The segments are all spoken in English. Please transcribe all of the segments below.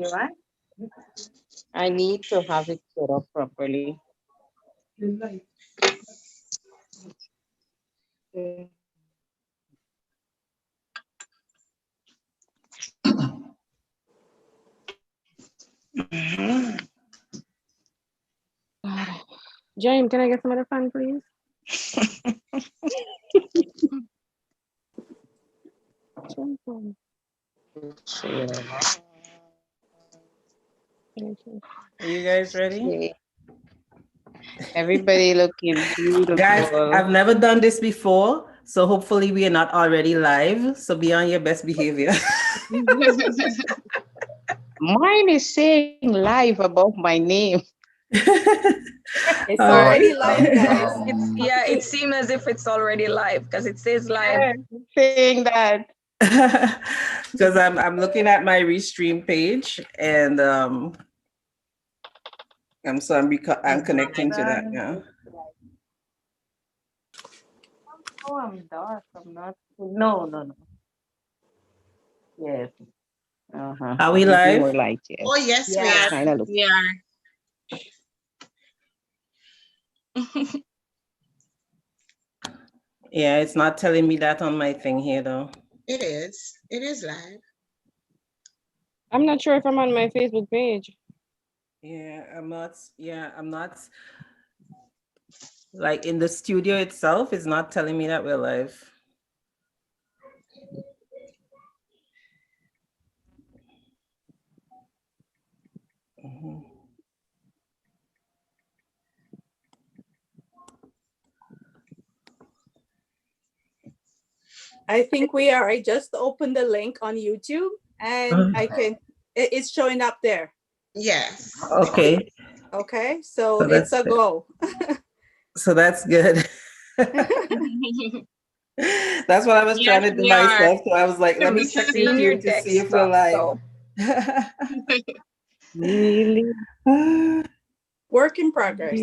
right? I need to have it set up properly. James, can I get some other fun, please? Are you guys ready? Okay. Everybody looking Guys, beautiful. I've never done this before, so hopefully we are not already live. So be on your best behavior. Mine is saying live above my name. It's All already right. live, guys. It seems as if it's already live because it says live. Yeah, saying that. Because I'm looking at my restream page and I'm connecting to that now. Oh, I'm dark. I'm not. No. Yes. Uh-huh. Are we Need live? more light, yes. Oh, yes, we Yeah. are. Kinda look. We are. Yeah, it's not telling me that on my thing here though. It is. It is live. I'm not sure if I'm on my Facebook page. Yeah, I'm not. Like in the studio itself, it's not telling me that we're live. Mhm. I think we are. I just opened the link on YouTube and it's showing up there. Yes. Okay. Okay, so So it's that's a go. So that's good. That's what I was trying to do myself. So I was like, let me check Seeing your YouTube to see if we're desktop, live. Really? Work in progress.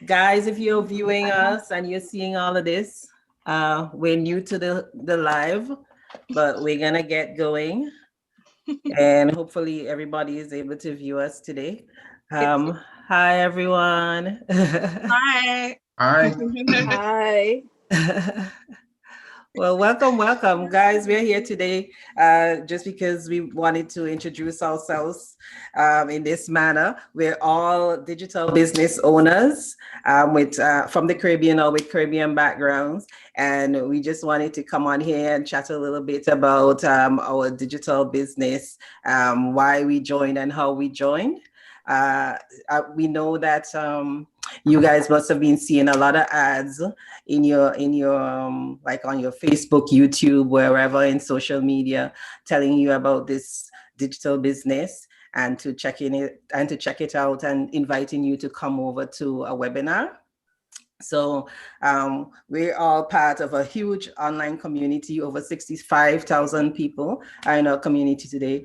Guys, if you're viewing us and you're seeing all of this, we're new to the live, but we're gonna get going. And hopefully everybody is able to view us today. Hi everyone. Hi. Hi. Hi. Well, welcome, guys. We're here today just because we wanted to introduce ourselves in this manner. We're all digital business owners with from the Caribbean or with Caribbean backgrounds, and we just wanted to come on here and chat a little bit about our digital business, why we joined and how we joined. We know that you guys must have been seeing a lot of ads in your like on your Facebook, YouTube, wherever in social media, telling you about this digital business and to check it out and inviting you to come over to a webinar. So we're all part of a huge online community. Over 65,000 people are in our community today.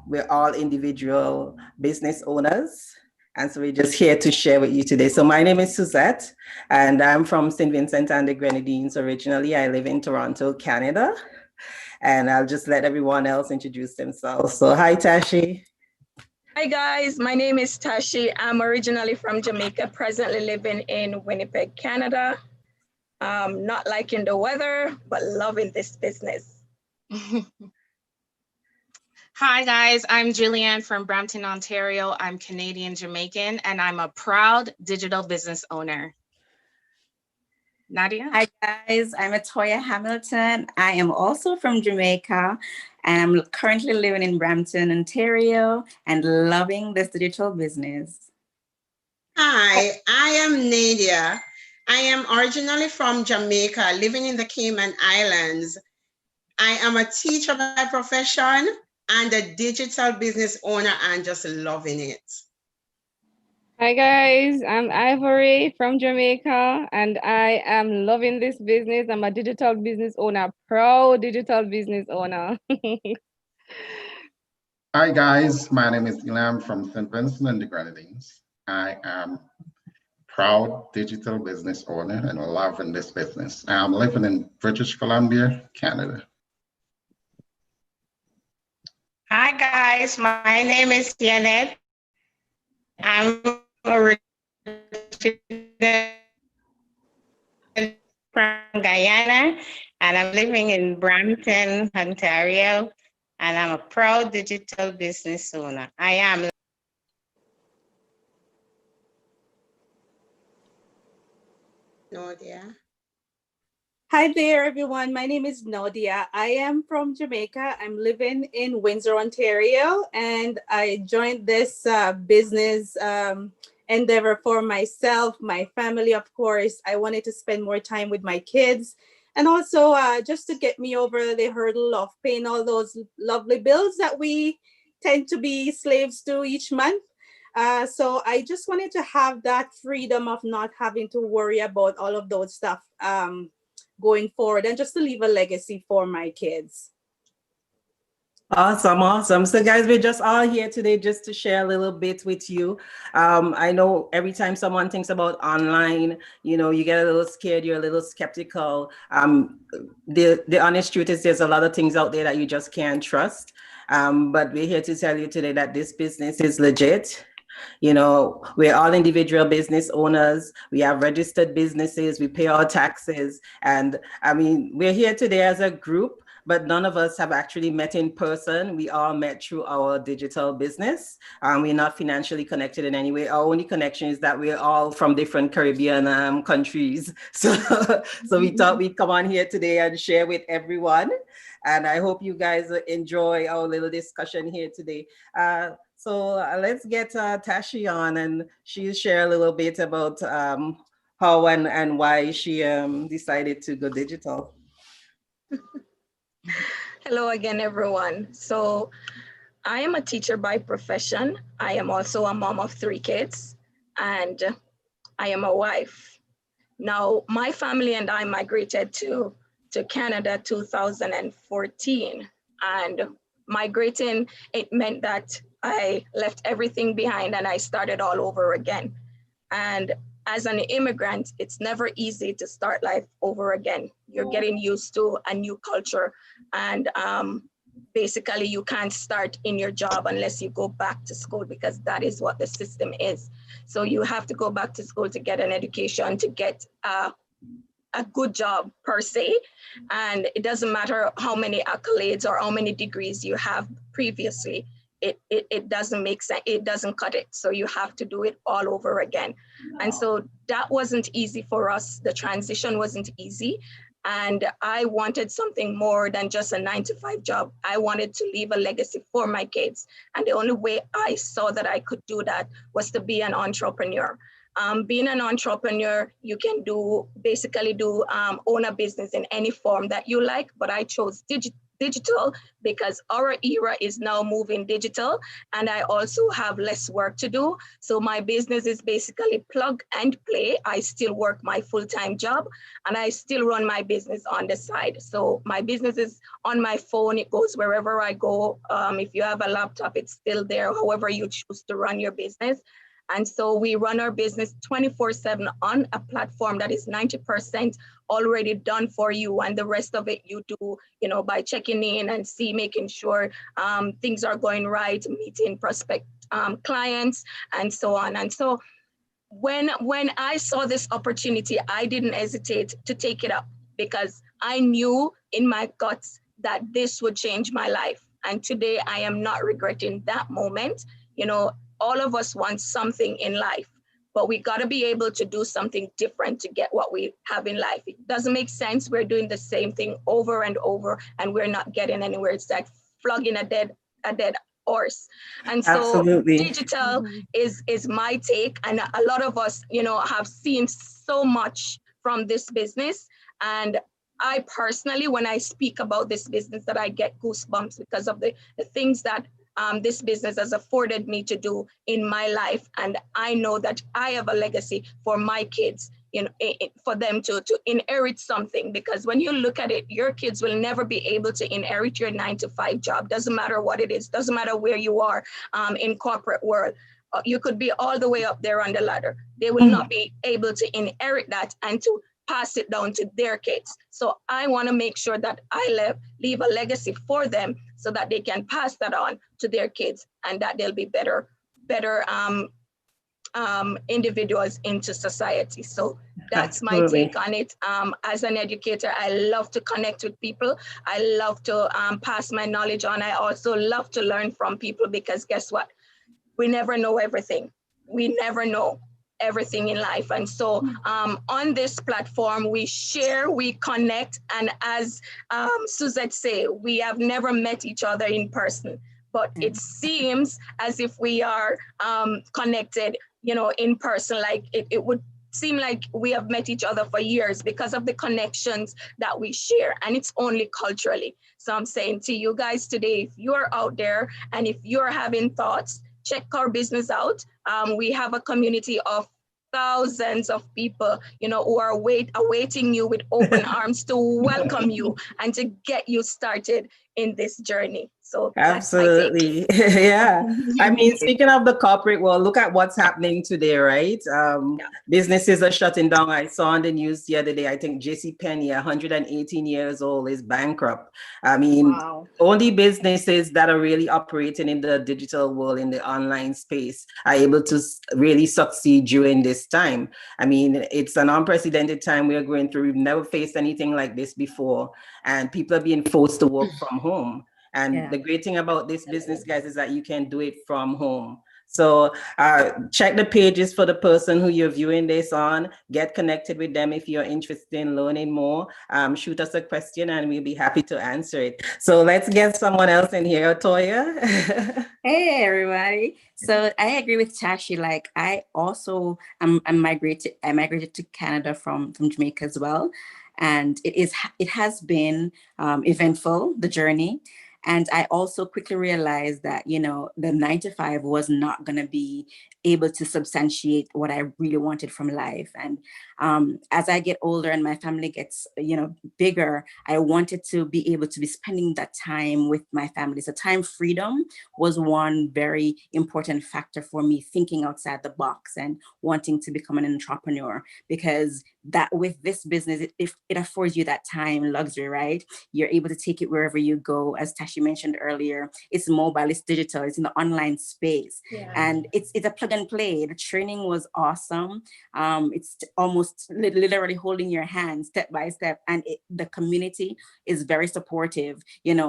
We're all individual business owners. And so we're just here to share with you today. So my name is Suzette, and I'm from St. Vincent and the Grenadines originally. I live in Toronto, Canada. And I'll just let everyone else introduce themselves. So hi, Tashi. Hi guys, my name is Tashi. I'm originally from Jamaica, presently living in Winnipeg, Canada. Not liking the weather, but loving this business. Hi guys, I'm Jillian from Brampton, Ontario. I'm Canadian Jamaican and I'm a proud digital business owner. Nadia? Hi guys, I'm Atoya Hamilton. I am also from Jamaica and I'm currently living in Brampton, Ontario and loving this digital business. Hi, I am Nadia. I am originally from Jamaica, living in the Cayman Islands. I am a teacher by profession and a digital business owner and just loving it. Hi guys, I'm Ivory from Jamaica and I am loving this business. I'm a digital business owner, proud digital business owner. Hi guys, my name is Ilham from St. Vincent and the Grenadines. I am proud digital business owner and loving this business. I'm living in British Columbia, Canada. Hi guys, my name is Janet. I'm originally from Guyana and I'm living in Brampton, Ontario, and I'm a proud digital business owner. I am. Nadia. Hi there, everyone. My name is Nadia. I am from Jamaica. I'm living in Windsor, Ontario, and I joined this business endeavor for myself, my family, of course. I wanted to spend more time with my kids and also just to get me over the hurdle of paying all those lovely bills that we tend to be slaves to each month. So I just wanted to have that freedom of not having to worry about all of those stuff going forward and just to leave a legacy for my kids. Awesome, awesome. So guys, we're just all here today just to share a little bit with you. I know every time someone thinks about online, you know, you get a little scared, you're a little skeptical. The honest truth is there's a lot of things out there that you just can't trust. But we're here to tell you today that this business is legit. You know, we're all individual business owners. We have registered businesses. We pay our taxes. And I mean, we're here today as a group, but none of us have actually met in person. We all met through our digital business. We're not financially connected in any way. Our only connection is that we're all from different Caribbean countries. So we thought we'd come on here today and share with everyone. And I hope you guys enjoy our little discussion here today. So let's get Tashi on and she'll share a little bit about how and why she decided to go digital. Hello again, everyone. So I am a teacher by profession. I am also a mom of 3 kids and I am a wife. Now, my family and I migrated to Canada 2014, and migrating, it meant that I left everything behind and I started all over again. And as an immigrant, it's never easy to start life over again. You're getting used to a new culture, and basically you can't start in your job unless you go back to school, because that is what the system is. So you have to go back to school to get an education, to get a good job per se. And it doesn't matter how many accolades or how many degrees you have previously, it doesn't make sense, it doesn't cut it. So you have to do it all over again. And so that wasn't easy for us. The transition wasn't easy. And I wanted something more than just a 9-to-5 job. I wanted to leave a legacy for my kids. And the only way I saw that I could do that was to be an entrepreneur. Being an entrepreneur, you can basically own a business in any form that you like, but I chose digital because our era is now moving digital, and I also have less work to do. So my business is basically plug and play. I still work my full-time job and I still run my business on the side. So my business is on my phone. It goes wherever I go. If you have a laptop, it's still there, however you choose to run your business. And so we run our business 24/7 on a platform that is 90% already done for you. And the rest of it you do, by checking in and making sure things are going right, meeting prospect clients and so on. And so when I saw this opportunity, I didn't hesitate to take it up because I knew in my guts that this would change my life. And today I am not regretting that moment. All of us want something in life, but we got to be able to do something different to get what we have in life. It doesn't make sense. We're doing the same thing over and over and we're not getting anywhere. It's like flogging a dead horse. And so Absolutely. Digital is my take. And a lot of us, have seen so much from this business. And I personally, when I speak about this business, that I get goosebumps because of the things that this business has afforded me to do in my life. And I know that I have a legacy for my kids, for them to inherit something. Because when you look at it, your kids will never be able to inherit your 9-to-5 job. Doesn't matter what it is, doesn't matter where you are in corporate world. You could be all the way up there on the ladder. They will not be able to inherit that and to pass it down to their kids. So I want to make sure that I leave a legacy for them so that they can pass that on to their kids and that they'll be better individuals into society. So that's my Absolutely. take on it. As an educator, I love to connect with people. I love to pass my knowledge on. I also love to learn from people because guess what? We never know everything. We never know everything in life. And so on this platform, we share, we connect. And as Suzette say, we have never met each other in person, but it seems as if we are connected, in person. Like it would seem like we have met each other for years because of the connections that we share, and it's only culturally. So I'm saying to you guys today, if you're out there and if you're having thoughts, check our business out. We have a community of thousands of people, who are awaiting you with open arms to welcome you and to get you started in this journey. So Absolutely. Yeah. I mean, speaking of the corporate world, look at what's happening today, right? Businesses are shutting down. I saw on the news the other day, I think JC Penney, 118 years old, is bankrupt. I mean, only businesses that are really operating in the digital world, in the online space, are able to really succeed during this time. I mean, it's an unprecedented time we're going through. We've never faced anything like this before, and people are being forced to work from home. And the great thing about this business, guys, is that you can do it from home. So check the pages for the person who you're viewing this on. Get connected with them if you're interested in learning more. Shoot us a question and we'll be happy to answer it. So let's get someone else in here, Toya. Hey, everybody. So I agree with Tashi. Like I also I migrated to Canada from Jamaica as well. And it has been eventful, the journey. And I also quickly realized that, the 9 to 5 was not going to be able to substantiate what I really wanted from life. And as I get older and my family gets, bigger, I wanted to be able to be spending that time with my family. So time freedom was one very important factor for me, thinking outside the box and wanting to become an entrepreneur, because that with this business, it affords you that time luxury, right? You're able to take it wherever you go. As Tashi mentioned earlier, it's mobile, it's digital, it's in the online space. And it's a plug and play. The training was awesome. It's almost literally holding your hand step by step. And the community is very supportive,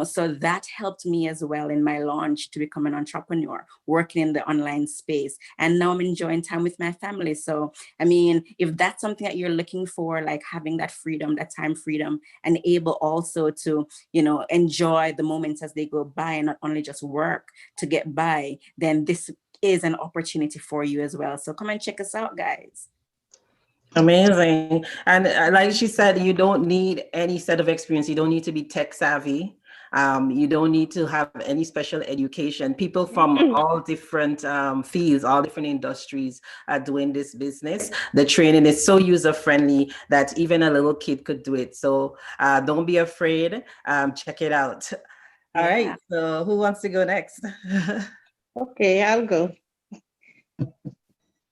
so that helped me as well in my launch to become an entrepreneur, working in the online space. And now I'm enjoying time with my family. So, I mean, if that's something that you're looking for, like having that freedom, that time freedom, and able also to, enjoy the moments as they go by and not only just work to get by, then this is an opportunity for you as well. So come and check us out, guys. Amazing. And like she said, you don't need any set of experience. You don't need to be tech savvy. You don't need to have any special education. People from all different fields, all different industries are doing this business. The training is so user-friendly that even a little kid could do it. So don't be afraid. Check it out. All right. So who wants to go next? Okay, I'll go.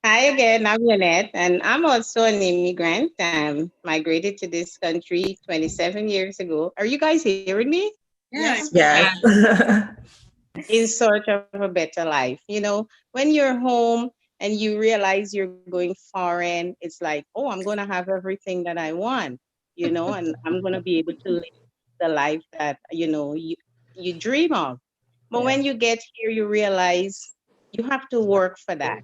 Hi again, I'm Lynette, and I'm also an immigrant. Migrated to this country 27 years ago. Are you guys hearing me? Yes. In search of a better life. When you're home and you realize you're going foreign, it's like, oh, I'm going to have everything that I want, and I'm going to be able to live the life that, you dream of. But when you get here, you realize you have to work for that.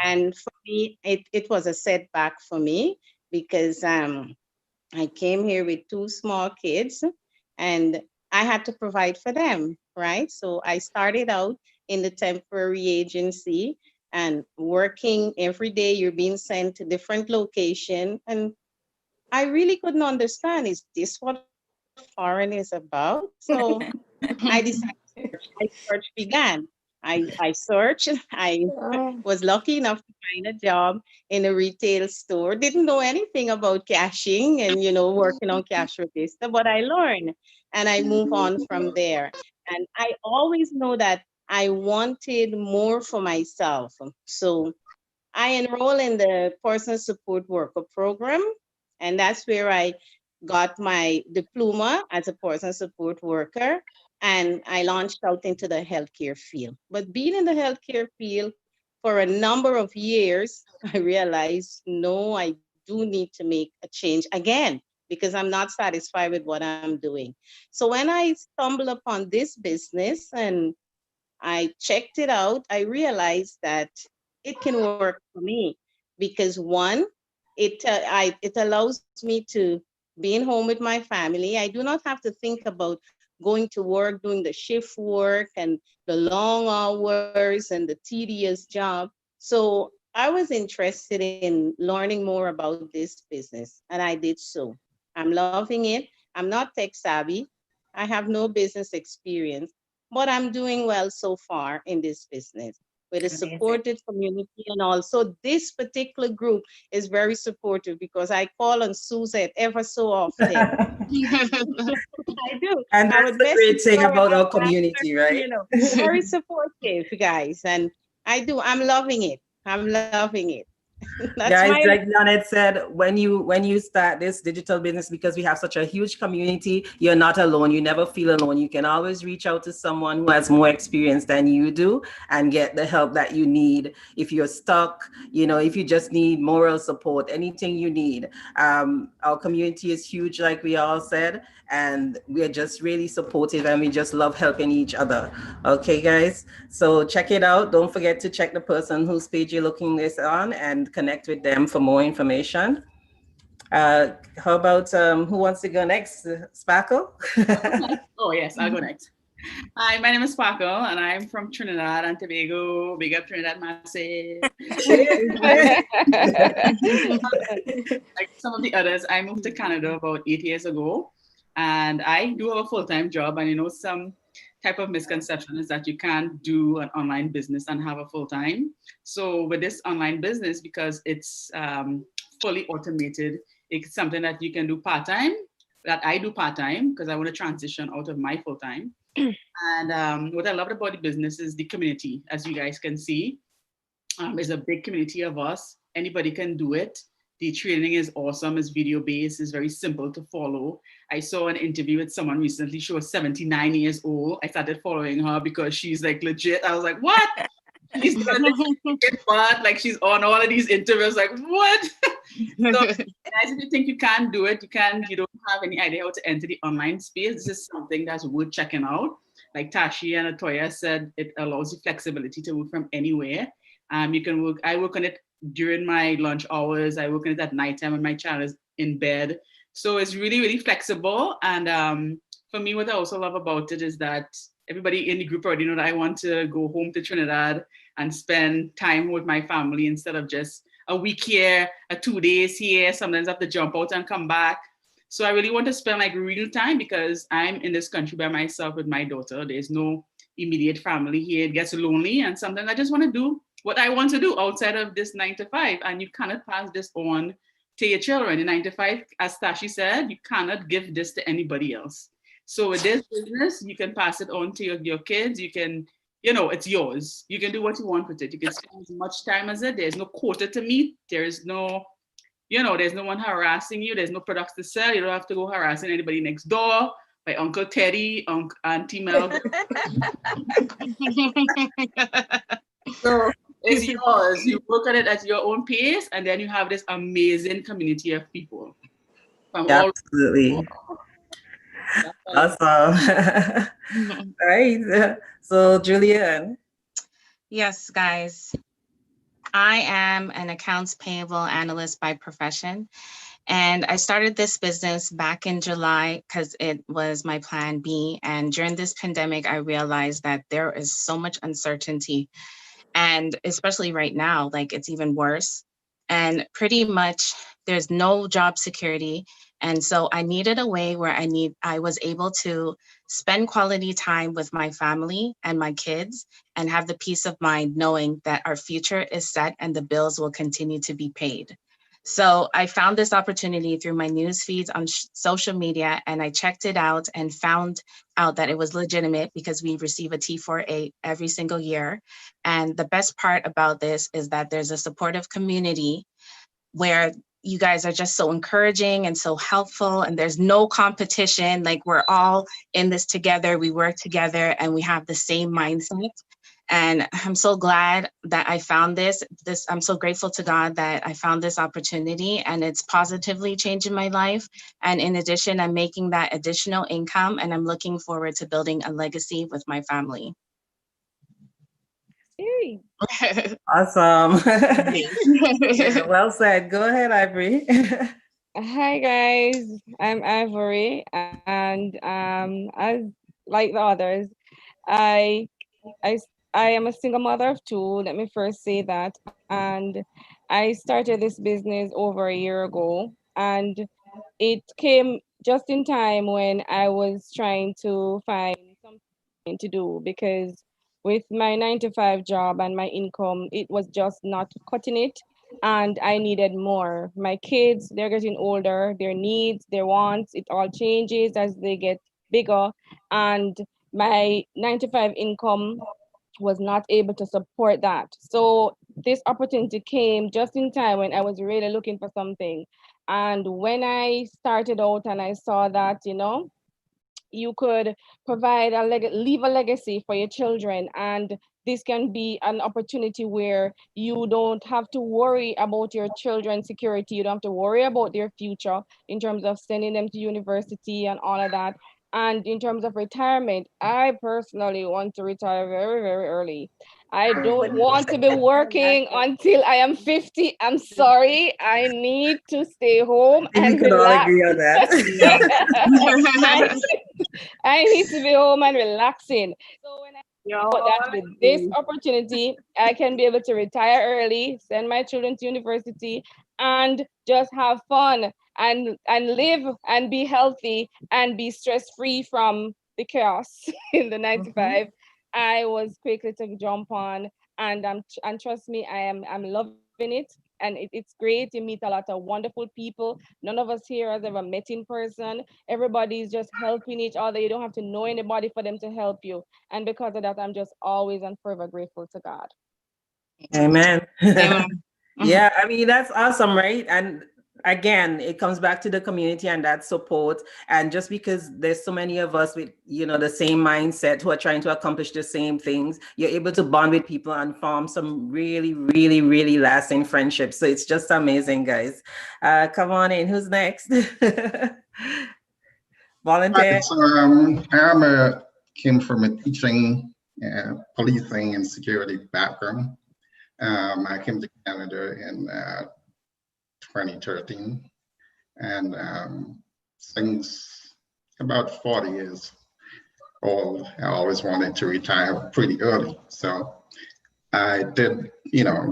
And for me, it was a setback for me because I came here with 2 small kids and I had to provide for them, right? So I started out in the temporary agency and working every day. You're being sent to different locations. And I really couldn't understand, is this what foreign is about? So I decided my search began. I searched. I was lucky enough to find a job in a retail store. Didn't know anything about cashing and, working on cash register, but I learned and I move on from there. And I always know that I wanted more for myself. So I enroll in the personal support worker program. And that's where I got my diploma as a person support worker. And I launched out into the healthcare field. But being in the healthcare field for a number of years, I realized, no, I do need to make a change again because I'm not satisfied with what I'm doing. So when I stumbled upon this business and I checked it out, I realized that it can work for me because one, it allows me to be in home with my family. I do not have to think about going to work, doing the shift work and the long hours and the tedious job. So I was interested in learning more about this business, and I did so. I'm loving it. I'm not tech savvy. I have no business experience, but I'm doing well so far in this business with a supported community. And also this particular group is very supportive because I call on Suzette ever so often. I do. And I that's would the great message thing her about our after, community, right? you know, very supportive, guys. And I'm loving it. I'm loving it. That's Guys, my like Janet said, when you start this digital business, because we have such a huge community, you're not alone. You never feel alone. You can always reach out to someone who has more experience than you do and get the help that you need. If you're stuck, if you just need moral support, anything you need. Our community is huge, like we all said, and we're just really supportive and we just love helping each other. Okay, guys, so check it out. Don't forget to check the person whose page you're looking this on and connect with them for more information. How about who wants to go next? Sparkle? Oh, yes, I'll go next. Hi, my name is Sparkle, and I'm from Trinidad and Tobago. Big up Trinidad Massive. Like some of the others, I moved to Canada about 8 years ago, and I do have a full-time job. And some type of misconception is that you can't do an online business and have a full-time. So with this online business, because it's fully automated, it's something that you can do part-time, that I do part-time because I want to transition out of my full-time. And what I loved about the business is the community. As you guys can see, there's a big community of us. Anybody can do it. The training is awesome. It's video-based. It's very simple to follow. I saw an interview with someone recently. She was 79 years old. I started following her because she's like legit. I was like, what? She's like she's on all of these interviews. Like, what? So guys, if you think you can't do it, you don't have any idea how to enter the online space, this is something that's worth checking out. Like Tashi and Atoya said, it allows you flexibility to work from anywhere. You can work. I work on it during my lunch hours. I work on it at nighttime when my child is in bed. So it's really, really flexible. And for me, what I also love about it is that everybody in the group already know that I want to go home to Trinidad and spend time with my family instead of just a week here, 2 days here. Sometimes I have to jump out and come back. So I really want to spend like real time because I'm in this country by myself with my daughter. There's no immediate family here. It gets lonely. And sometimes I just want to do what I want to do outside of this 9 to 5. And you cannot pass this on to your children. In 9 to 5, as Tashi said, you cannot give this to anybody else. So with this business, you can pass it on to your kids. You can, it's yours. You can do what you want with it. You can spend as much time as it. There's no quota to meet. There's no, there's no one harassing you. There's no products to sell. You don't have to go harassing anybody next door, like Uncle Teddy, Auntie Mel. So it's yours. You work on it at your own pace, and then you have this amazing community of people. Absolutely. Awesome. All right. So Julian. Yes, guys. I am an accounts payable analyst by profession. And I started this business back in July because it was my plan B. And during this pandemic, I realized that there is so much uncertainty. And especially right now, like it's even worse. And pretty much there's no job security. And so I needed a way where I was able to spend quality time with my family and my kids and have the peace of mind knowing that our future is set and the bills will continue to be paid. So I found this opportunity through my news feeds on social media, and I checked it out and found out that it was legitimate because we receive a T4A every single year. And the best part about this is that there's a supportive community where you guys are just so encouraging and so helpful, and there's no competition. Like, we're all in this together, we work together, and we have the same mindset. And I'm so glad that I found this. I'm so grateful to God that I found this opportunity, and it's positively changing my life. And in addition, I'm making that additional income, and I'm looking forward to building a legacy with my family. Yay. Awesome. Yeah, well said. Go ahead, Ivory. Hi guys, I'm Ivory, and as like the others, I I I am a single mother of two. Let me first say that, and I started this business over a year ago, and it came just in time when I was trying to find something to do, because with my 9 to 5 job and my income, it was just not cutting it. And I needed more. My kids, they're getting older, their needs, their wants, it all changes as they get bigger. And my 9 to 5 income was not able to support that. So this opportunity came just in time when I was really looking for something. And when I started out and I saw that, you could provide leave a legacy for your children, and this can be an opportunity where you don't have to worry about your children's security. You don't have to worry about their future in terms of sending them to university and all of that. And in terms of retirement, I personally want to retire very, very early. I don't want to be working until I am 50. I'm sorry. I need to stay home We and could all relax. agree on that. I need to be home and relaxing. So when I thought that with this opportunity, I can be able to retire early, send my children to university, and just have fun and live and be healthy and be stress-free from the chaos in the 9 to 5. I was quickly to jump on, and and trust me, I'm loving it. And it's great. You meet a lot of wonderful people. None of us here has ever met in person. Everybody's just helping each other. You don't have to know anybody for them to help you. And because of that, I'm just always and forever grateful to God. Amen. Amen. Yeah, I mean, that's awesome, right? And again, it comes back to the community and that support. And just because there's so many of us with, the same mindset who are trying to accomplish the same things, you're able to bond with people and form some really, really, really lasting friendships. So it's just amazing, guys. Come on in. Who's next? Volunteer. I came from a teaching, policing and security background. I came to Canada in 2013, and since about 40 years old, I always wanted to retire pretty early. So I did,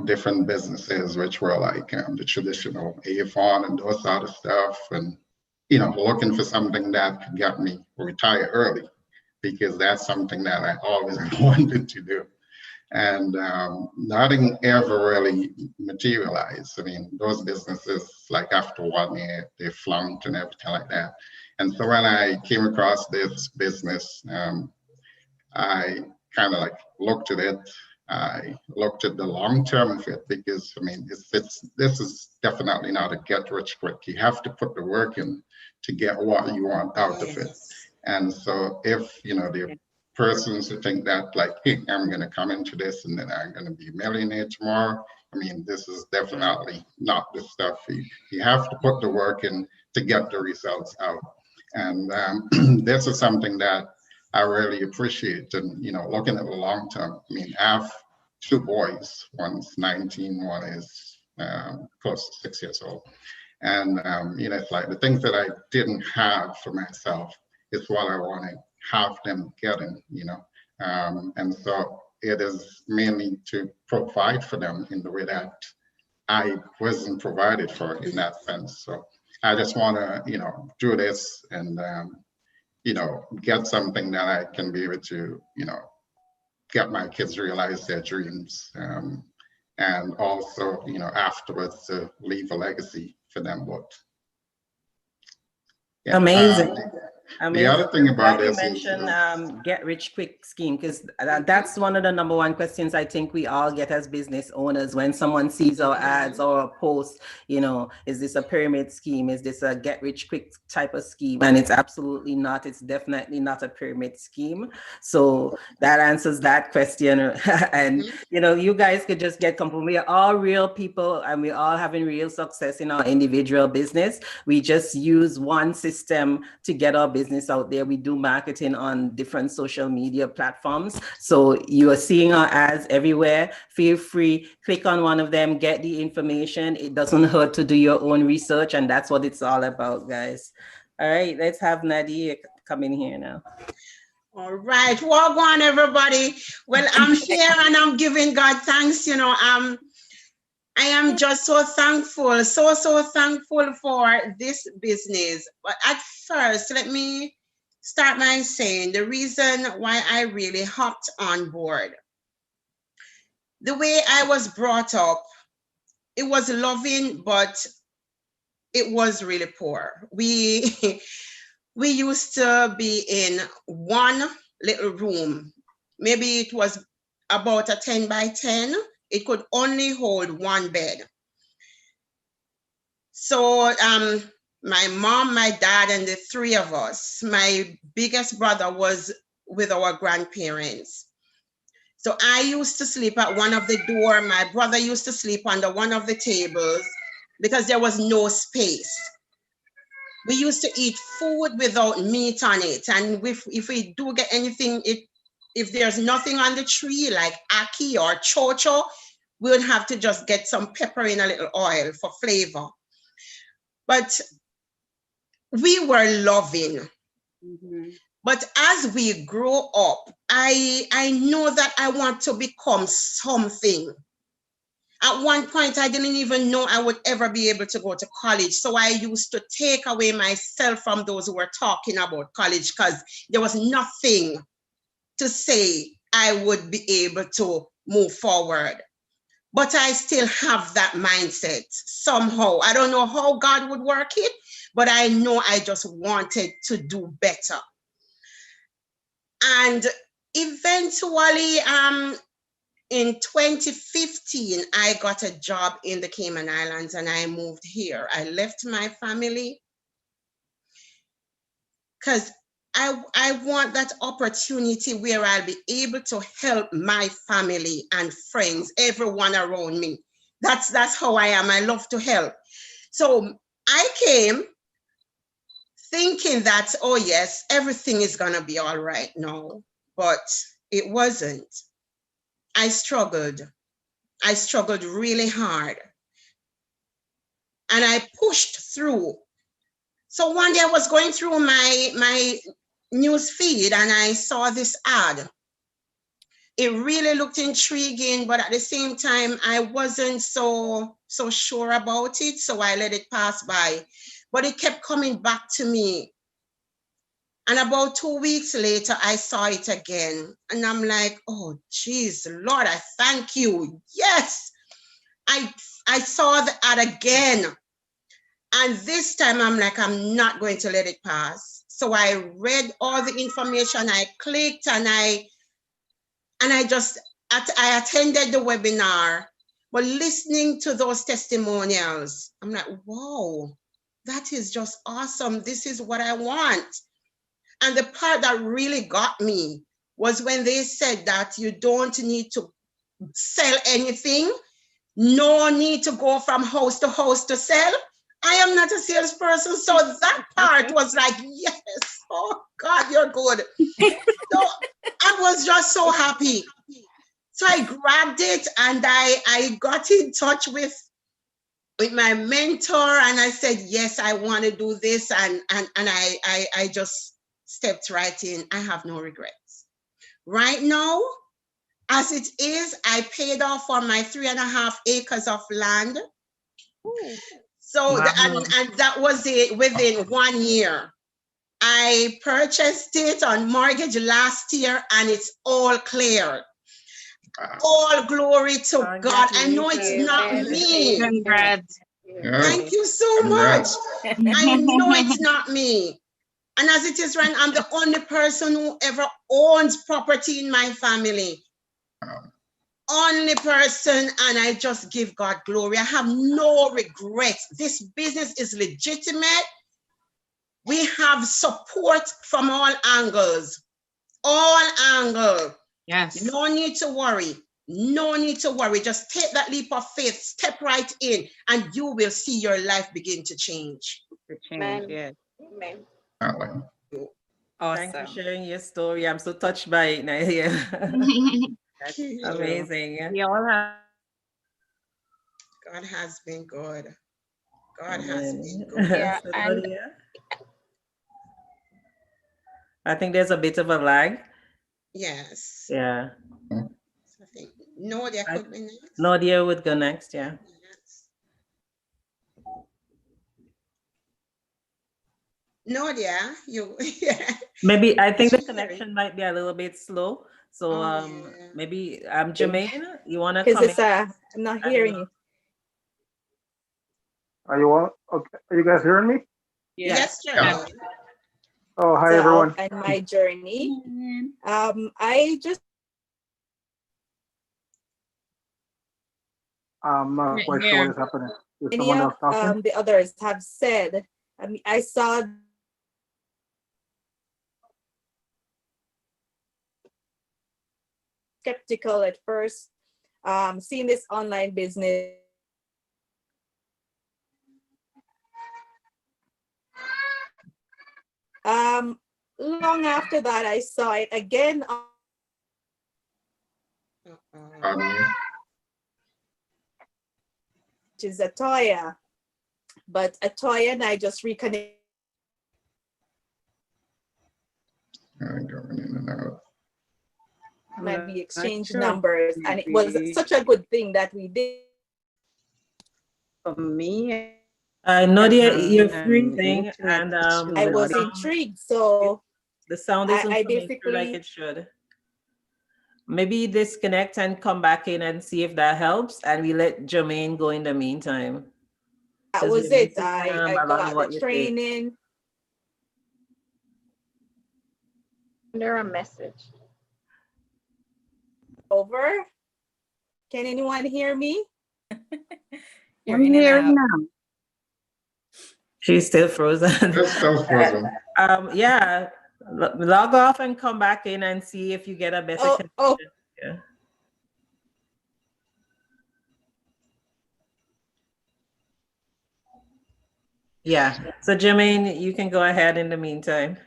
different businesses, which were like the traditional Avon and those sort of stuff, and looking for something that could get me retire early, because that's something that I always wanted to do. And nothing ever really materialized. I mean, those businesses, like after 1 year, they flunked and everything like that. And so when I came across this business, I kind of like looked at it. I looked at the long term of it, because I mean, this is definitely not a get rich quick. You have to put the work in to get what you want out of it. And so if the persons who think that like, hey, I'm going to come into this and then I'm going to be a millionaire tomorrow, I mean, this is definitely not the stuff. You have to put the work in to get the results out. And this is something that I really appreciate. And looking at the long term, I mean, I have 2 boys. One's 19, one is close to 6 years old. And it's like the things that I didn't have for myself is what I want to have them getting, and so it is mainly to provide for them in the way that I wasn't provided for in that sense. So I just want to, do this and, get something that I can be able to, get my kids realize their dreams, and also, afterwards to leave a legacy for them both. Yeah, Amazing. The other thing about you this is, mentioned get rich quick scheme, because that's one of the number one questions I think we all get as business owners when someone sees our ads or a post. You know, is this a pyramid scheme? Is this a get rich quick type of scheme? And it's absolutely not. It's definitely not a pyramid scheme. So that answers that question. And you know, you guys could just get comfortable. We are all real people, and we're all having real success in our individual business. We just use one system to get our business out there. We do marketing on different social media platforms. So you are seeing our ads everywhere. Feel free, click on one of them, get the information. It doesn't hurt to do your own research, and that's what it's all about, guys. All right, let's have Nadia come in here now. All right, walk on, everybody. Well, I'm here and I'm giving God thanks. You know, I am just so thankful, so thankful for this business. But at first, let me start by saying the reason why I really hopped on board. The way I was brought up, it was loving, but it was really poor. We used to be in one little room. Maybe it was about a 10 by 10. It could only hold one bed. So my mom, my dad, and the three of us, my biggest brother was with our grandparents. So I used to sleep at one of the doors. My brother used to sleep under one of the tables because there was no space. We used to eat food without meat on it. And if we do get anything, if there's nothing on the tree, like ackee or chocho, we would have to just get some pepper in a little oil for flavor. But we were loving. Mm-hmm. But as we grow up, I know that I want to become something. At one point, I didn't even know I would ever be able to go to college. So I used to take away myself from those who were talking about college because there was nothing to say I would be able to move forward. But I still have that mindset somehow. I don't know how God would work it, but I know I just wanted to do better. And eventually, in 2015, I got a job in the Cayman Islands and I moved here. I left my family because I want that opportunity where I'll be able to help my family and friends, everyone around me. That's how I am. I love to help. So I came thinking that, oh yes, everything is gonna be all right now, but it wasn't. I struggled really hard. And I pushed through. So one day I was going through my news feed and I saw this ad. It really looked intriguing, but at the same time, I wasn't so sure about it. So I let it pass by, but it kept coming back to me. And about 2 weeks later, I saw it again. And I'm like, oh, geez, Lord, I thank you. Yes, I saw the ad again. And this time I'm like, I'm not going to let it pass. So I read all the information, I clicked and I attended the webinar, but listening to those testimonials, I'm like, wow, that is just awesome. This is what I want. And the part that really got me was when they said that you don't need to sell anything, no need to go from house to sell. I am not a salesperson, so that part was like, yes, oh God, you're good. So I was just so happy. So I grabbed it and I got in touch with my mentor and I said, yes, I want to do this. And I just stepped right in. I have no regrets. Right now, as it is, I paid off for my 3.5 acres of land. Ooh. So, wow. and that was it within 1 year. I purchased it on mortgage last year and it's all cleared. All glory to God. I know it's not me. Congrats. Thank you so much. I know it's not me. And as it is right, I'm the only person who ever owns property in my family. Only person, and I just give God glory. I have no regrets. This business is legitimate. We have support from all angles. All angles. Yes. No need to worry. No need to worry. Just take that leap of faith, step right in, and you will see your life begin to change. Change, yeah. Amen. Amen. Thanks for sharing your story. I'm so touched by it, Nadia. That's true. Amazing. We all have. God has been good. God has been Amen. good. Yeah, So, and Nadia, I think there's a bit of a lag. Yes. Yeah. I think Nadia could be next. Nadia would go next, yeah. Yes. Nadia, you yeah. Maybe I think the She's hearing. connection might be a little bit slow. So Oh, yeah. maybe Jermaine, you wanna Because come it's in? I'm not I don't hearing know. you. Are you all okay? Are you guys hearing me? Yes, Yeah. Jermaine. Oh, hi So everyone. on my journey, I just I'm not quite sure what is happening. Is many someone of else talking? the others have said. I mean, I saw skeptical at first, seeing this online business. Long after that, I saw it again which is Atoya. But Atoya and I just reconnected. Going in and out. And we exchanged sure. numbers, and it was such a good thing that we did. For me, Nadia, you're freezing and I was intrigued, so the sound isn't I coming through like basically it should. Maybe disconnect and come back in and see if that helps, and we let Jermaine go in the meantime. that 'Cause was we're it. missing, I a lot of got the what you say. training. There a message. Over. Can anyone hear me? You're I'm in and here out. now. She's still frozen. It's still frozen. Yeah, log off and come back in and see if you get a better connection. Oh, Yeah. Yeah. So Jermaine, you can go ahead in the meantime.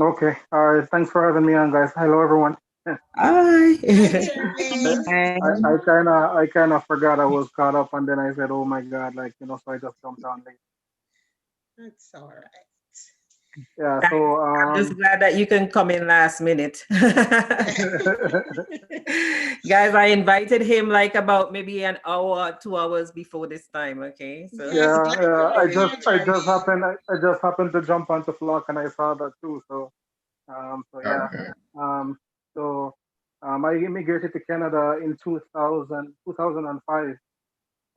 Okay. All right. Thanks for having me on, guys. Hello, everyone. Hi. I kind of forgot I was caught up, and then I said, "Oh my God!" Like so I just jumped on late. That's all right. Yeah. So I'm just glad that you can come in last minute. Guys, I invited him like about maybe an hour, 2 hours before this time. Okay. So yeah. I just happened to jump onto Flock, and I saw that too. So yeah. Okay. I immigrated to Canada in 2005.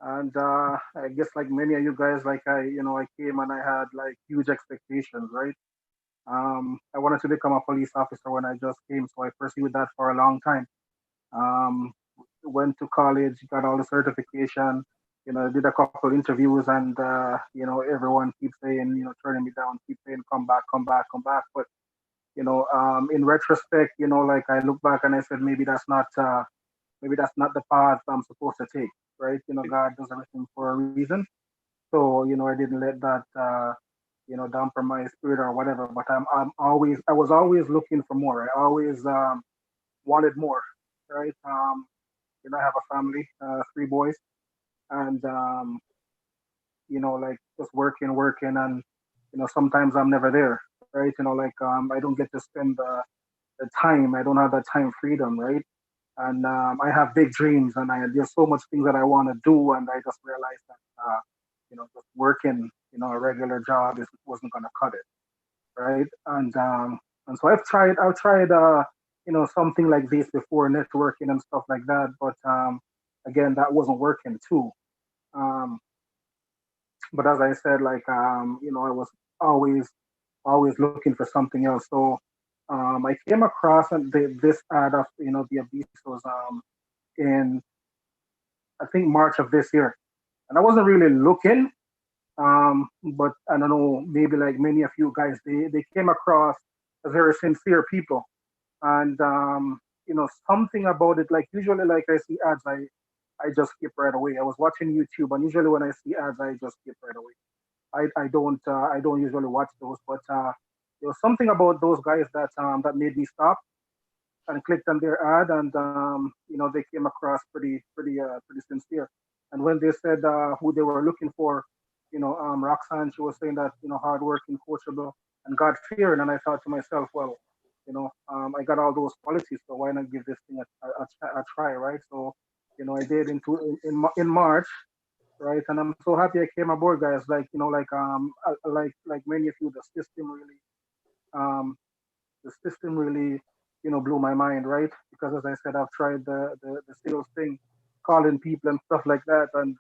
And I guess like many of you guys, like I came and I had like huge expectations, right? I wanted to become a police officer when I just came, so I pursued that for a long time. Um, Went to college, got all the certification, did a couple interviews, and everyone keeps saying, turning me down, keep saying, come back, come back, come back. But in retrospect, like I look back and I said, maybe that's not the path I'm supposed to take, right? God does everything for a reason. So, I didn't let that, dampen my spirit or whatever. But I was always looking for more. I always wanted more, right? I have a family, 3 boys, and like just working, and sometimes I'm never there, right? I don't get to spend the time. I don't have that time freedom, right? And I have big dreams, and there's so much things that I want to do, and I just realized that just working a regular job wasn't going to cut it, right? And so I've tried something like this before, networking and stuff like that, but again, that wasn't working too. Um, but as I said, I was always always looking for something else. So I came across this ad of the Abisos in I think March of this year, and I wasn't really looking, but I don't know, maybe like many of you guys, they came across as very sincere people, and something about it. Like usually, like I see ads, I just skip right away. I was watching YouTube, and usually when I see ads, I just skip right away. I don't usually watch those, but there was something about those guys that made me stop and clicked on their ad, and they came across pretty sincere. And when they said who they were looking for, Roxanne, she was saying that hardworking, coachable, and God fearing, and I thought to myself, well, I got all those qualities, so why not give this thing a try, right? So I did in March, right? And I'm so happy I came aboard, guys. Like like many of you, um the system really blew my mind, right? Because as I said, I've tried the sales thing, calling people and stuff like that, and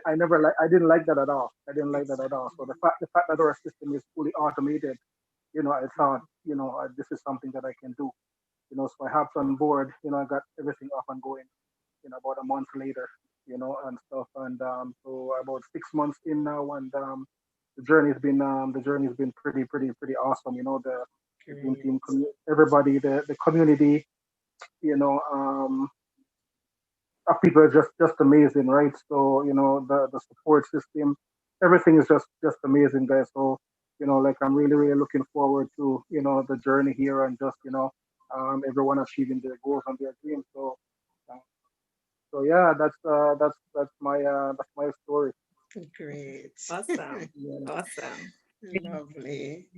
I never I didn't like that at all. I didn't like that at all. So the fact that our system is fully automated, I thought this is something that I can do. So I hopped on board. I got everything up and going. About a month later, and stuff, and so about 6 months in now, and the journey's been pretty awesome. The dream team, everybody, the community, you know, um, people are just amazing, right? So the support system, everything is just amazing, guys. So like I'm really looking forward to the journey here, and just everyone achieving their goals and their dreams. Uh, so yeah, that's my story. Great. Awesome. Awesome. Lovely.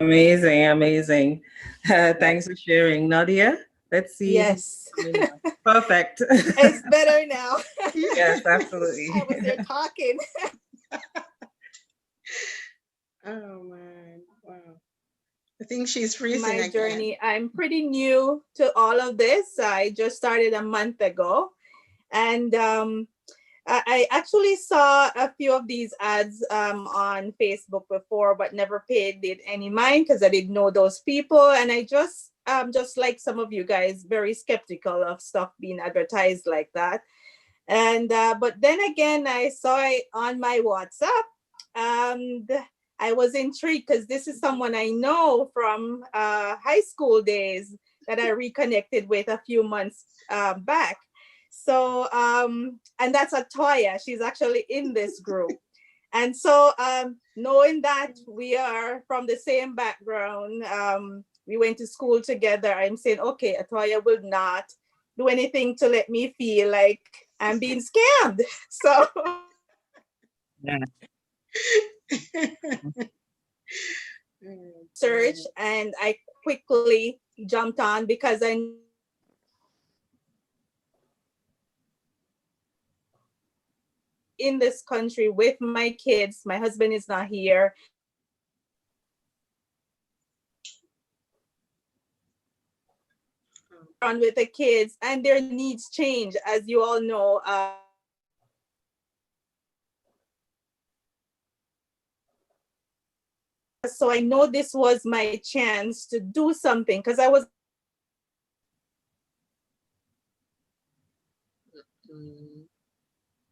Amazing, amazing. Thanks for sharing, Nadia. Let's see. Yes. Perfect. It's better now. Yes, absolutely. I was there talking. Oh man, wow. I think she's freezing My again. journey. I'm pretty new to all of this. I just started a month ago. And I actually saw a few of these ads on Facebook before, but never paid it any mind because I didn't know those people. And I just like some of you guys, very skeptical of stuff being advertised like that. And but then again, I saw it on my WhatsApp. And I was intrigued because this is someone I know from high school days that I reconnected with a few months back. So, and that's Atoya. She's actually in this group. And so, knowing that we are from the same background, we went to school together, I'm saying, okay, Atoya will not do anything to let me feel like I'm being scammed. So, Yeah. search, and I quickly jumped on because I in this country with my kids. My husband is not here. On with the kids, and their needs change, as you all know. So I know this was my chance to do something because I was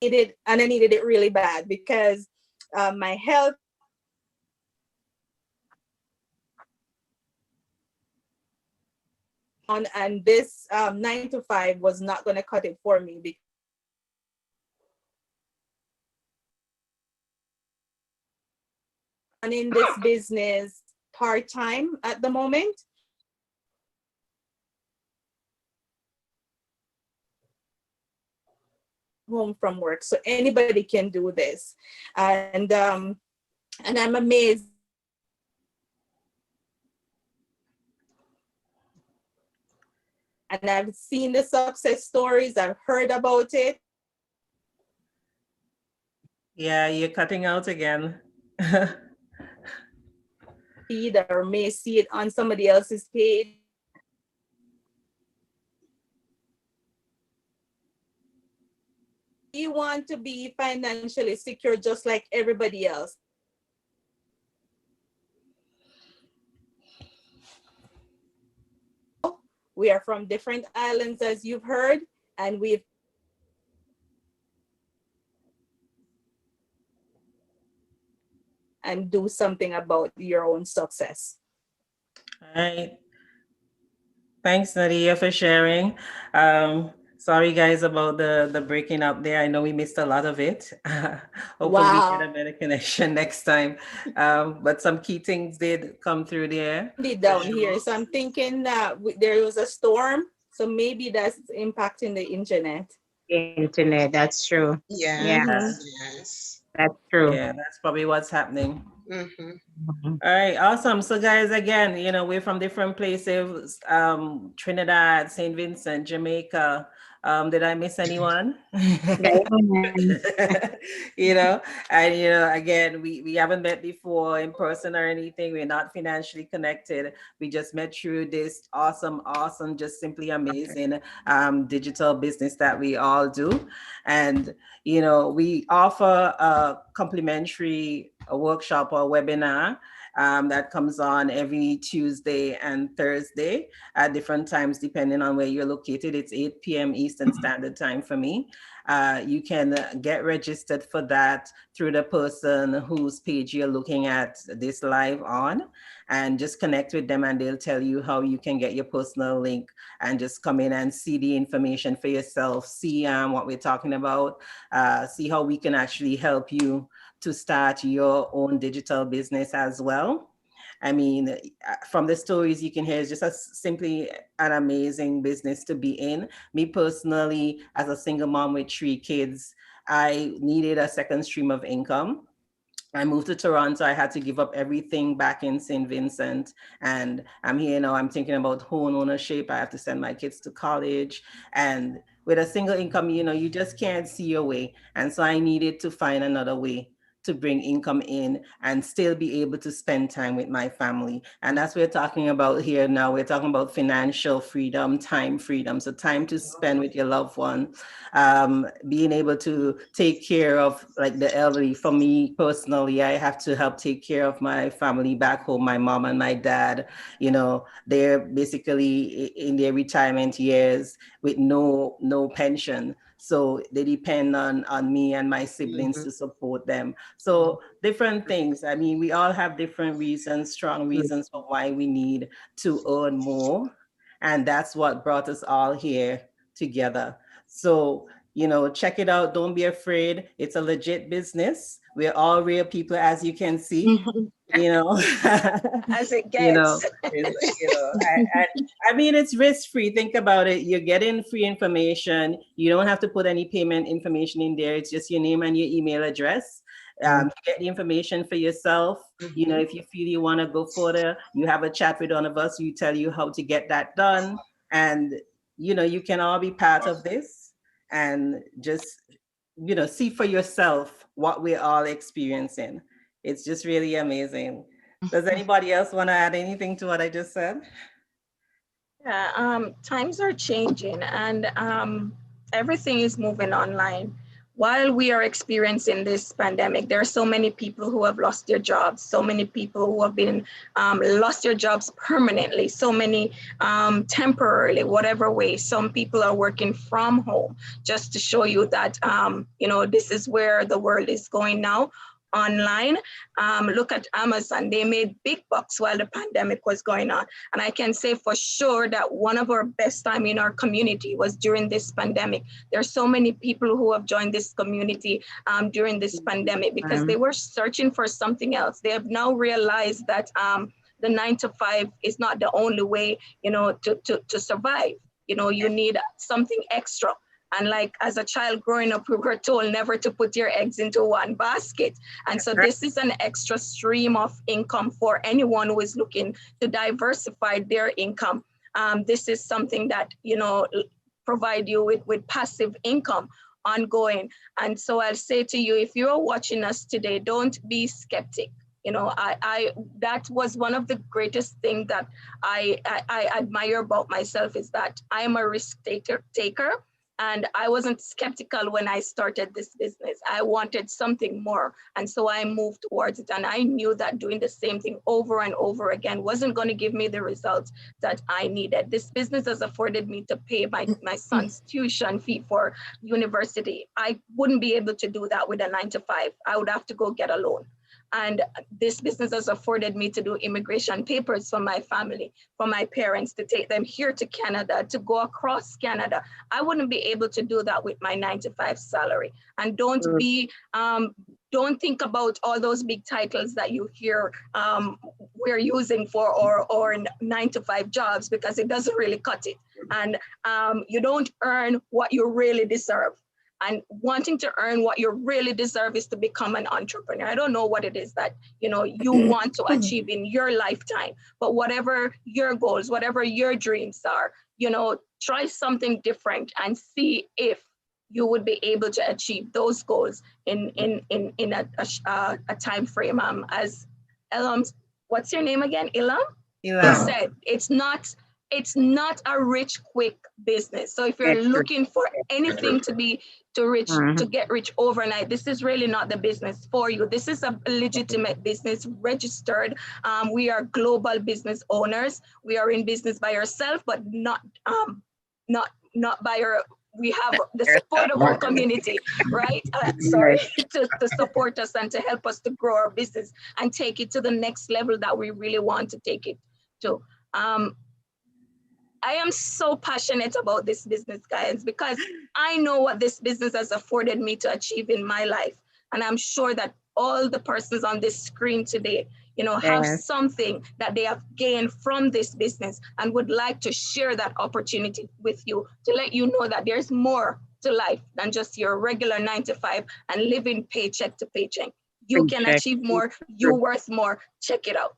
needed, and I needed it really bad because my health and this 9 to 5 was not going to cut it for me because I'm in this business part-time at the moment. Home from work, so anybody can do this, and I'm amazed. And I've seen the success stories, I've heard about it. Yeah, you're cutting out again. Or may see it on somebody else's page. You want to be financially secure just like everybody else. We are from different islands, as you've heard, and we've and do something about your own success. All right. Thanks, Nadia, for sharing. Sorry, guys, about the breaking up there. I know we missed a lot of it. Hopefully, we get a better connection next time. But some key things did come through there. Down here, so I'm thinking that there was a storm, so maybe that's impacting the internet. Internet, that's true. Yeah. Yeah. Yes. That's true. Yeah, that's probably what's happening. Mm-hmm. All right, awesome. So guys, again, you know, we're from different places, Trinidad, St. Vincent, Jamaica. Did I miss anyone? You know, and you know, again, we haven't met before in person or anything. We're not financially connected. We just met through this awesome, just simply amazing digital business that we all do. And you know, we offer a complimentary workshop or webinar that comes on every Tuesday and Thursday at different times, depending on where you're located. It's 8 p.m. Eastern Standard Time for me. You can get registered for that through the person whose page you're looking at this live on, and just connect with them and they'll tell you how you can get your personal link and just come in and see the information for yourself, see what we're talking about, see how we can actually help you to start your own digital business as well. I mean, from the stories you can hear, it's just simply an amazing business to be in. Me personally, as a single mom with 3 kids, I needed a second stream of income. I moved to Toronto. I had to give up everything back in St. Vincent. And I'm here now. I'm thinking about home ownership. I have to send my kids to college. And with a single income, you know, you just can't see your way. And so I needed to find another way to bring income in and still be able to spend time with my family. And that's what we're talking about here now. We're talking about financial freedom, time freedom. So time to spend with your loved one, being able to take care of like the elderly. For me personally, I have to help take care of my family back home, my mom and my dad. You know, they're basically in their retirement years with no pension. So they depend on me and my siblings to support them. So different things. I mean, we all have different reasons, strong reasons for why we need to earn more. And that's what brought us all here together. So, you know, check it out. Don't be afraid. It's a legit business. We're all real people, as you can see. You know, as it gets. You know, I mean, it's risk-free. Think about it. You're getting free information. You don't have to put any payment information in there. It's just your name and your email address. You get the information for yourself. You know, if you feel you want to go further, you have a chat with one of us. We tell you how to get that done. And, you know, you can all be part of this and just, you know, see for yourself what we're all experiencing. It's just really amazing. Does anybody else want to add anything to what I just said? Yeah, times are changing and everything is moving online. While we are experiencing this pandemic, there are so many people who have lost their jobs, so many people who have been lost their jobs permanently, so many temporarily, whatever way. Some people are working from home, just to show you that, you know, this is where the world is going now. Online. Look at Amazon. They made big bucks while the pandemic was going on. And I can say for sure that one of our best time in our community was during this pandemic. There are so many people who have joined this community during this pandemic because they were searching for something else. They have now realized that the 9 to 5 is not the only way, you know, to survive. You know, you need something extra. And like as a child growing up, we were told never to put your eggs into one basket. And so this is an extra stream of income for anyone who is looking to diversify their income. This is something that, you know, provide you with passive income ongoing. And so I'll say to you, if you're watching us today, don't be skeptic. You know, that was one of the greatest things that I admire about myself is that I'm a risk taker. And I wasn't skeptical when I started this business. I wanted something more. And so I moved towards it. And I knew that doing the same thing over and over again wasn't going to give me the results that I needed. This business has afforded me to pay my son's tuition fee for university. I wouldn't be able to do that with a 9-to-5. I would have to go get a loan. And this business has afforded me to do immigration papers for my family, for my parents, to take them here to Canada, to go across Canada. I wouldn't be able to do that with my 9-to-5 salary. And don't think about all those big titles that you hear we're using for or 9-to-5 jobs, because it doesn't really cut it. And you don't earn what you really deserve. And wanting to earn what you really deserve is to become an entrepreneur. I don't know what it is that you want to achieve in your lifetime, but whatever your goals, whatever your dreams are, try something different and see if you would be able to achieve those goals in a time frame. As Elam, what's your name again? Elam? Elam. He said it's not a rich, quick business. So if you're looking for anything to get rich overnight, this is really not the business for you. This is a legitimate business, registered. We are global business owners. We are in business by ourselves, but not by our. We have the support of our community, right? To support us and to help us to grow our business and take it to the next level that we really want to take it to. I am so passionate about this business, guys, because I know what this business has afforded me to achieve in my life. And I'm sure that all the persons on this screen today, have something that they have gained from this business and would like to share that opportunity with you, to let you know that there's more to life than just your regular 9-to-5 and living paycheck to paycheck. You can achieve more, you're worth more. Check it out.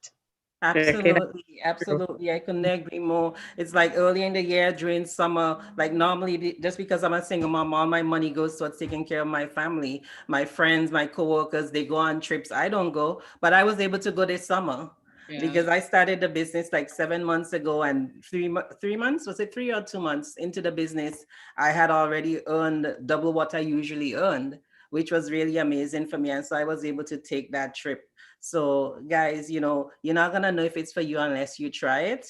Absolutely. I couldn't agree more. It's like early in the year during summer, like normally just because I'm a single mom, all my money goes towards taking care of my family, my friends, my coworkers, they go on trips. I don't go, but I was able to go this summer because I started the business like 7 months ago, and 3 months, was it 3 or 2 months into the business, I had already earned double what I usually earned, which was really amazing for me. And so I was able to take that trip. So guys, you're not going to know if it's for you unless you try it.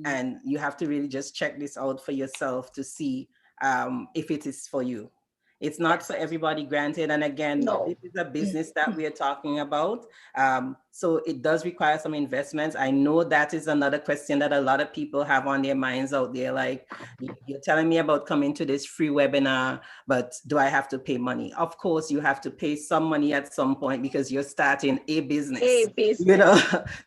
And you have to really just check this out for yourself to see if it is for you. It's not for everybody, granted. And again, this is a business that we're talking about. So it does require some investments. I know that is another question that a lot of people have on their minds out there. Like, you're telling me about coming to this free webinar, but do I have to pay money? Of course, you have to pay some money at some point because you're starting a business.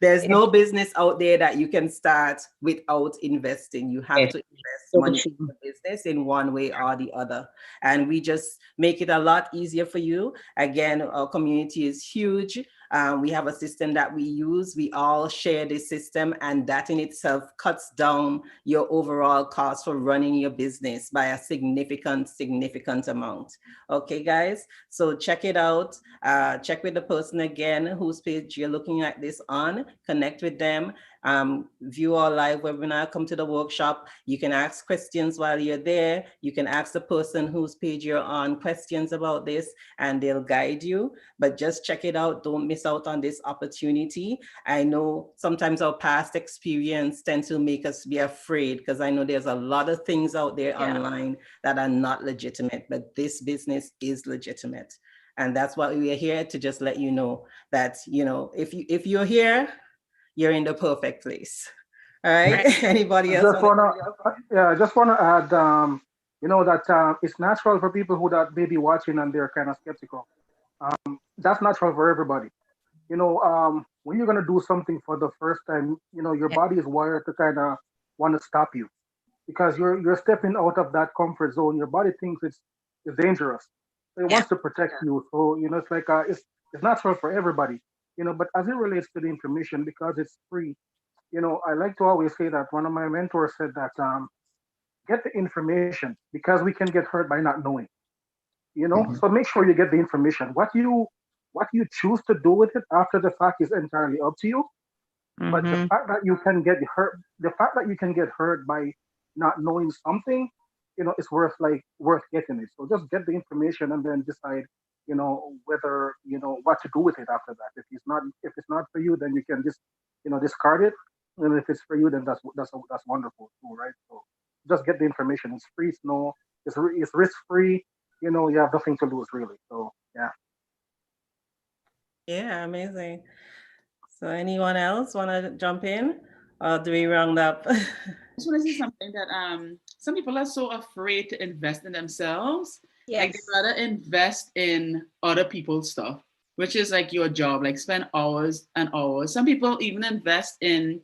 There's no business out there that you can start without investing. You have to invest money in the business in one way or the other. And we just make it a lot easier for you. Again, our community is huge. We have a system that we use. We all share this system, and that in itself cuts down your overall cost for running your business by a significant amount. Okay, guys, so check it out. Check with the person again whose page you're looking at this on, connect with them. View our live webinar, come to the workshop. You can ask questions while you're there. You can ask the person whose page you're on questions about this, and they'll guide you. But just check it out. Don't miss out on this opportunity. I know sometimes our past experience tends to make us be afraid, because I know there's a lot of things out there online that are not legitimate, but this business is legitimate. And that's why we are here, to just let you know that, if you're here, you're in the perfect place. All right. Anybody else? I just want to add, that it's natural for people who that may be watching and they're kind of skeptical. That's natural for everybody. When you're going to do something for the first time, your body is wired to kind of want to stop you, because you're stepping out of that comfort zone. Your body thinks it's dangerous. It wants to protect you. So, it's like, it's natural for everybody. But as it relates to the information, because it's free, I like to always say that one of my mentors said that get the information, because we can get hurt by not knowing. So make sure you get the information. What you choose to do with it after the fact is entirely up to you. But the fact that you can get hurt by not knowing something, it's worth getting it. So just get the information and then decide, whether what to do with it after that. If it's not for you, then you can just discard it. And if it's for you, then that's wonderful too, right? So just get the information. It's free. It's risk free. You have nothing to lose really. So yeah. Yeah, amazing. So anyone else want to jump in, or do we round up? I just want to say something that some people are so afraid to invest in themselves. Like, they'd rather invest in other people's stuff, which is like your job, like spend hours and hours. Some people even invest in,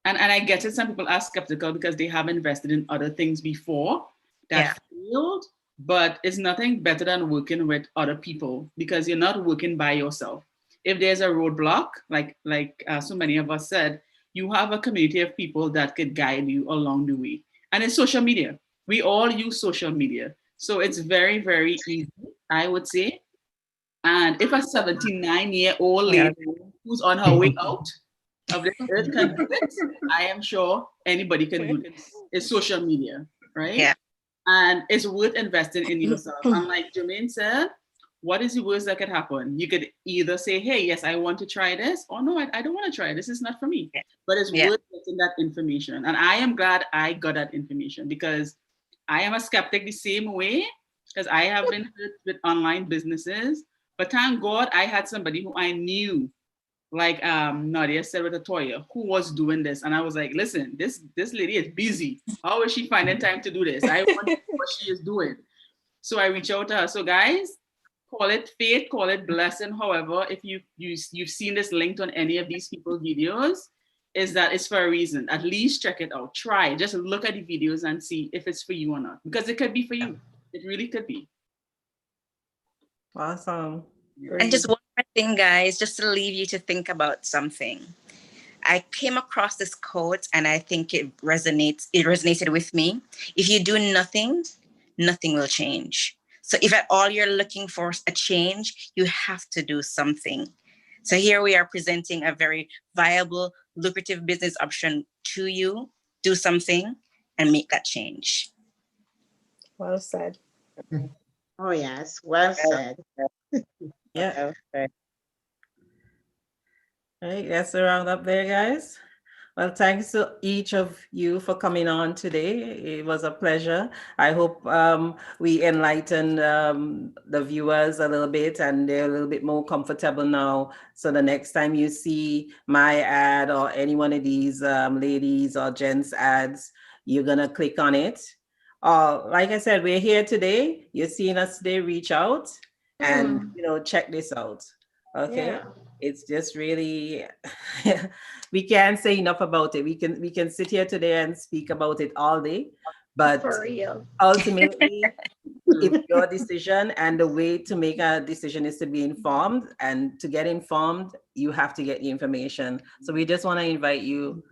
and I get it, some people are skeptical because they have invested in other things before that failed, but it's nothing better than working with other people because you're not working by yourself. If there's a roadblock, like so many of us said, you have a community of people that could guide you along the way. And it's social media. We all use social media. So it's very, very easy, I would say. And if a 79-year-old lady who's on her way out of this earth can do it, I am sure anybody can do this. It's social media, right? Yeah. And it's worth investing in yourself. And like Jermaine said, what is the worst that could happen? You could either say, hey, yes, I want to try this, or no, I don't want to try it. This is not for me. But it's worth getting that information. And I am glad I got that information because I am a skeptic the same way, because I have been hurt with online businesses. But thank God I had somebody who I knew, like Nadia said with Atoya, who was doing this. And I was like, listen, this lady is busy. How is she finding time to do this? I want to know what she is doing. So I reached out to her. So guys, call it faith, call it blessing. However, if you've seen this linked on any of these people's videos, is that it's for a reason. At least check it out. Try. Just look at the videos and see if it's for you or not. Because it could be for you. It really could be. Awesome. And just one more thing, guys, just to leave you to think about something. I came across this quote and I think it resonated with me. If you do nothing, nothing will change. So if at all you're looking for a change, you have to do something. So here we are presenting a very viable, lucrative business option to you. Do something and make that change. Well said. Oh, yes. Well said. Yeah. Okay. All right, that's a round up there, guys. Well, thanks to each of you for coming on today. It was a pleasure. I hope we enlightened the viewers a little bit and they're a little bit more comfortable now. So the next time you see my ad or any one of these ladies or gents ads, you're gonna click on it. Like I said, we're here today. You're seeing us today, reach out and check this out. Okay. Yeah. It's just really, we can't say enough about it. We can sit here today and speak about it all day, but For real. ultimately, it's your decision, and the way to make a decision is to be informed, and to get informed, you have to get the information. So we just want to invite you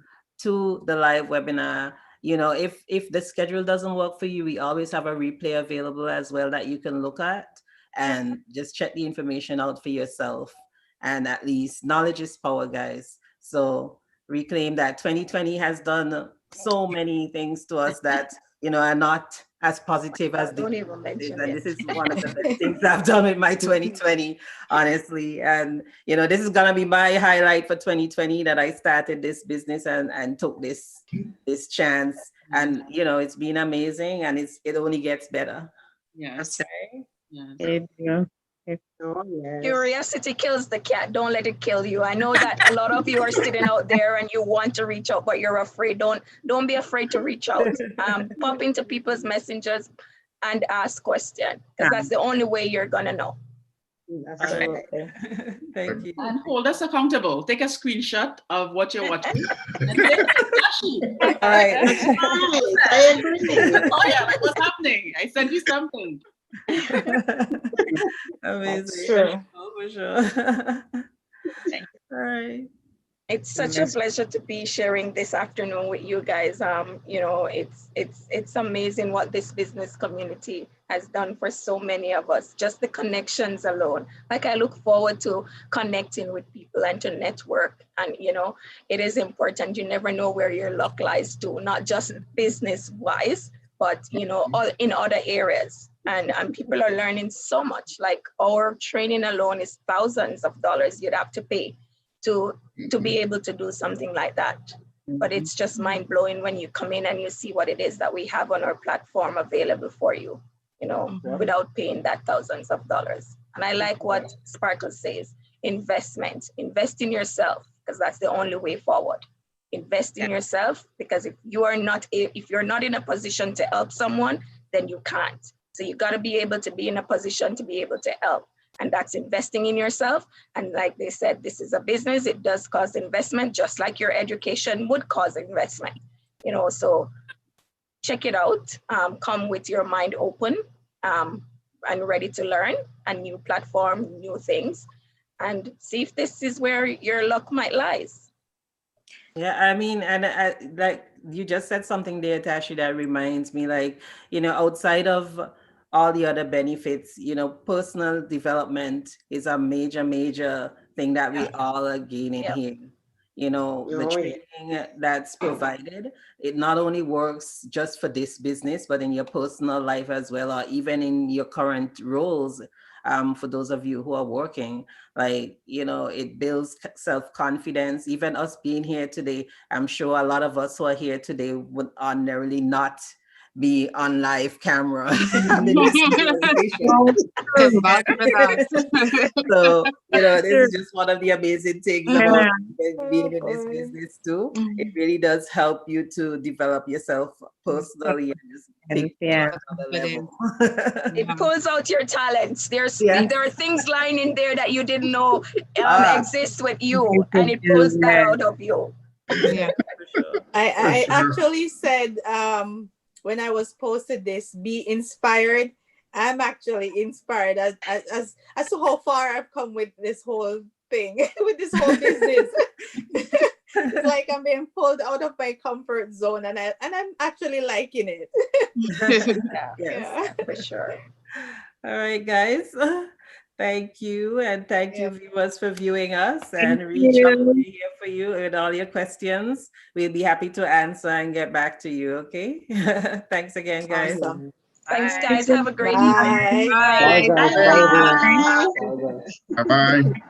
to the live webinar. If the schedule doesn't work for you, we always have a replay available as well that you can look at and just check the information out for yourself. And at least knowledge is power, guys. So reclaim that. 2020 has done so many things to us that, are not as positive as Don't even mention and it. this is one of the best things I've done with my 2020, honestly. And, this is going to be my highlight for 2020, that I started this business and took this chance. And, it's been amazing, and it only gets better. Yes. Okay. Yes. Curiosity kills the cat. Don't let it kill you. I know that a lot of you are sitting out there and you want to reach out, but you're afraid. Don't be afraid to reach out. Pop into people's messengers and ask questions, because that's the only way you're gonna know. Absolutely. Thank you. And hold us accountable. Take a screenshot of what you're watching. And take a All right. I agree. Oh yeah, like what's happening? I sent you something. Amazing. True. For sure. All right. It's such a pleasure to be sharing this afternoon with you guys. It's amazing what this business community has done for so many of us. Just the connections alone. Like, I look forward to connecting with people and to network. And it is important. You never know where your luck lies too, not just business wise, but in other areas. And people are learning so much. Like our training alone is thousands of dollars you'd have to pay to be able to do something like that. But it's just mind blowing when you come in and you see what it is that we have on our platform available for you, without paying that thousands of dollars. And I like what Sparkle says, invest in yourself, because that's the only way forward. Invest in yourself, because if you're not in a position to help someone, then you can't. So you got to be able to be in a position to be able to help. And that's investing in yourself. And like they said, this is a business. It does cost investment, just like your education would cause investment. So check it out. Come with your mind open and ready to learn a new platform, new things, and see if this is where your luck might lies. Yeah, I mean, and like you just said something there, Tashi, that reminds me, like, outside of all the other benefits, personal development is a major thing that we all are gaining here. The training that's provided, it not only works just for this business, but in your personal life as well, or even in your current roles. For those of you who are working, like, it builds self-confidence. Even us being here today, I'm sure a lot of us who are here today would ordinarily not be on live camera having this conversation. So, this is just one of the amazing things about being in this business too. It really does help you to develop yourself personally and just take it to another level. It pulls out your talents. There are things lying in there that you didn't know exist with you, and it pulls that out of you. Yeah. I actually said when I was posted this, be inspired. I'm actually inspired as to how far I've come with this whole thing, with this whole business. It's like I'm being pulled out of my comfort zone, and I'm actually liking it. Yes, for sure. All right, guys. Thank you, and thank you, viewers, for viewing us. And reach out, we're here for you with all your questions. We'll be happy to answer and get back to you. Okay. Thanks again, guys. Awesome. Thanks, guys. Have a great Bye. evening. Bye. Bye-bye.